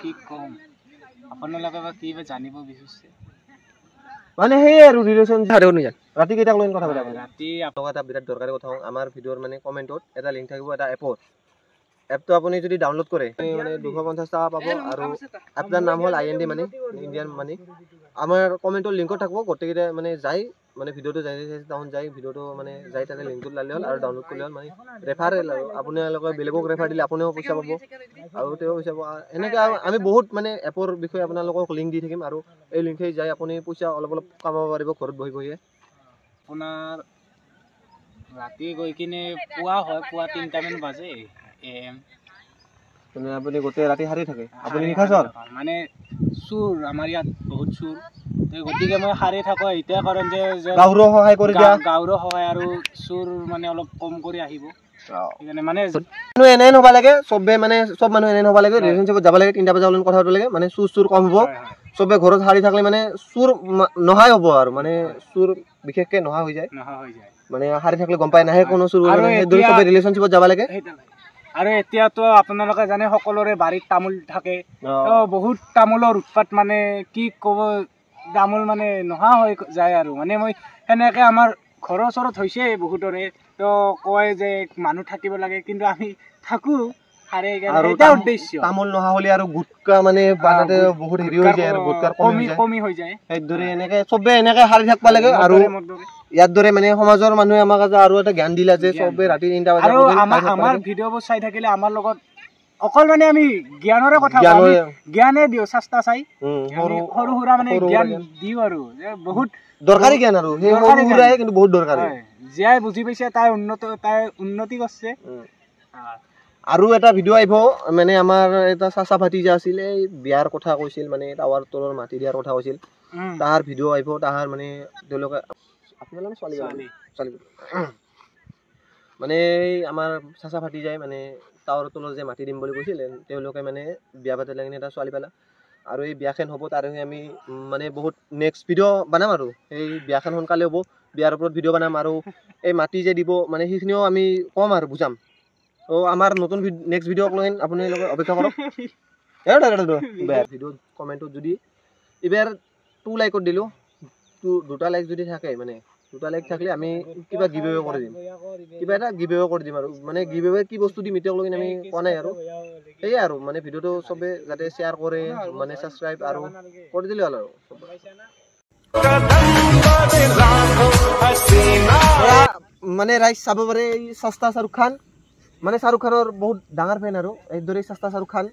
কি কম আপোনালোকে বা কি জানিব বিচাৰিছে মানে সেই আৰু ৰিলেশন ছাৰে অনুযায়ী ৰাতি কেইটা লৈ কথা পাতা ৰাতি আপোনাক এটা বিৰাট দৰকাৰী কথা আমাৰ ভিডিঅ'ৰ মানে কমেন্টত এটা লিংক থাকিব এটা এপটো আপুনি যদি ডাউনলোড কৰে মানে 250 টাকা পাব আৰু এপটাৰ নাম হ'ল IND মানে ইণ্ডিয়ান মানি আমাৰ কমেন্টৰ লিংকত থাকিব গোটেইকেইটা মানে যাই মানে ভিডিঅ'টো যাই ডাউন যাই ভিডিঅ'টো মানে যাই তাতে লিংকটো লালি হ'ল আৰু ডাউনলোড কৰিলে হ'ল মানে ৰেফাৰেল আৰু আপোনালোকে বেলেগক ৰেফাৰ দিলে আপুনিও পইচা পাব আৰু তেওঁ পইচা পাব এনেকৈ আমি বহুত মানে এপৰ বিষয়ে আপোনালোকক লিংক দি থাকিম আৰু এই লিংকে যাই আপুনি পইচা অলপ কামাব পাৰিব ঘৰত বহি বহিয়ে আপোনাৰ ৰাতি গৈ কিনে পুৱা হয় পুৱা 3টা মান বাজে AM মানে আপুনি গোটেই ৰাতি হাৰি থাকে আপুনি নিখাছৰ মানে চুৰ আমাৰ ইয়াত বহুত চুৰ গতিকে মই হাৰি থাকো এতিয়া কাৰণ যে গাঁৱৰো সহায় কৰি দিয়া গাঁৱৰো সহায় আৰু চুৰ মানে অলপ কম কৰি আহিব সেইকাৰণে মানে মানুহ এনে নহব লাগে চবে মানে সব মানুহ এনে নহব লাগে ৰিলেশনশ্বিপত যাব লাগে 3টা বজা ওলাই কথা পাতিব লাগে মানে চুৰ কম হ'ব সবে ঘৰত হাৰি থাকলে মানে চুৰ নহয় হ'ব আৰু মানে চুৰ বিশেষকে নহয় হৈ যায় মানে হাৰি থাকলে গম পাই নাহে কোনো চুৰ দৰে সবে ৰিলেশনশ্বিপত যাব লাগে আৰু এতিয়াতো আপোনালোকে জানে সকলোৰে বাৰীত তামোল থাকে বহুত তামোলৰ উৎপাত মানে কি ক'ব তামোল মানে নোহোৱা হৈ যায় আৰু মানে মই সেনেকে আমাৰ ঘৰৰ ওচৰত হৈছে বহুতৰে তো কয় যে মানুহ থাকিব লাগে কিন্তু আমি থাকো আৰে এটা উদ্দেশ্য তামোল নোহোৱা হলে আৰু গুটকা মানে বানাতে বহুত হেৰি হৈ যায় আৰু গুটকাৰ কমি হৈ যায় এই দৰে এনেকে সবে এনেকে হাৰি থাকবা লাগে আৰু ইয়াৰ দৰে মানে সমাজৰ মানুহে আমাক আৰু এটা জ্ঞান দিলা যে সবে ৰাতি 3টা বজা আৰু আমাৰ ভিডিঅ'বোৰ চাই থাকিলে আমাৰ লগত অকল মানে আমি জ্ঞানৰে কথা জ্ঞানে দিও চেষ্টা চাই সৰু সুৰা মানে জ্ঞান দিও আৰু বহুত দৰকাৰী জ্ঞান আৰু সেই সৰু সুৰাই কিন্তু বহুত দৰকাৰী যিয়াই বুজি পাইছে তাই উন্নতি কৰিছে আৰু এটা ভিডিঅ' আহিব মানে আমাৰ এটা চাচা ভাতিজা আছিল এই বিয়াৰ কথা কৈছিল মানে টাৱাৰ তলৰ মাটি দিয়াৰ কথা কৈছিল তাৰ ভিডিঅ' আহিব তাৰ মানে তেওঁলোকে আপোনালোকে ছোৱালী মানে আমাৰ চাচা ভাতিজাই মানে টাৱাৰ তলৰ যে মাটি দিম বুলি কৈছিল তেওঁলোকে মানে বিয়া পাতি লাগি এটা ছোৱালী পালা আৰু এই বিয়াখন হ'ব তাৰ আমি মানে বহুত নেক্সট ভিডিঅ' বনাম আৰু এই বিয়াখন সোনকালে হ'ব বিয়াৰ ওপৰত ভিডিঅ' বনাম আৰু এই মাটি যে দিব মানে সেইখিনিও আমি কম আৰু বুজাম তো আমাৰ নতুন নেক্সট ভিডিঅ' লৈ আপোনালোকে অপেক্ষা কৰক ভিডিঅ' কমেণ্টত যদি এইবাৰ 2 লাইকত দিলোঁ 2টা লাইক যদি থাকে মানে 2টা লাইক থাকিলে আমি কিবা গিভএৱে কৰি দিম কিবা এটা গিভএৱে কৰি দিম আৰু মানে গিভএৱে কি বস্তু দিম এতিয়াও লৈ আমি কোৱা নাই আৰু সেয়াই আৰু মানে ভিডিঅ'টো চবে যাতে শ্বেয়াৰ কৰে মানে ছাবস্ক্ৰাইব আৰু কৰি দিলে হ'ল আৰু মানে ৰাইজ চাব পাৰে সস্তা শাহৰুখ খান মানে শাহৰুখ খানৰ বহুত ডাঙৰ ফেন আৰু এইদৰে সস্তা শাহৰুখ খান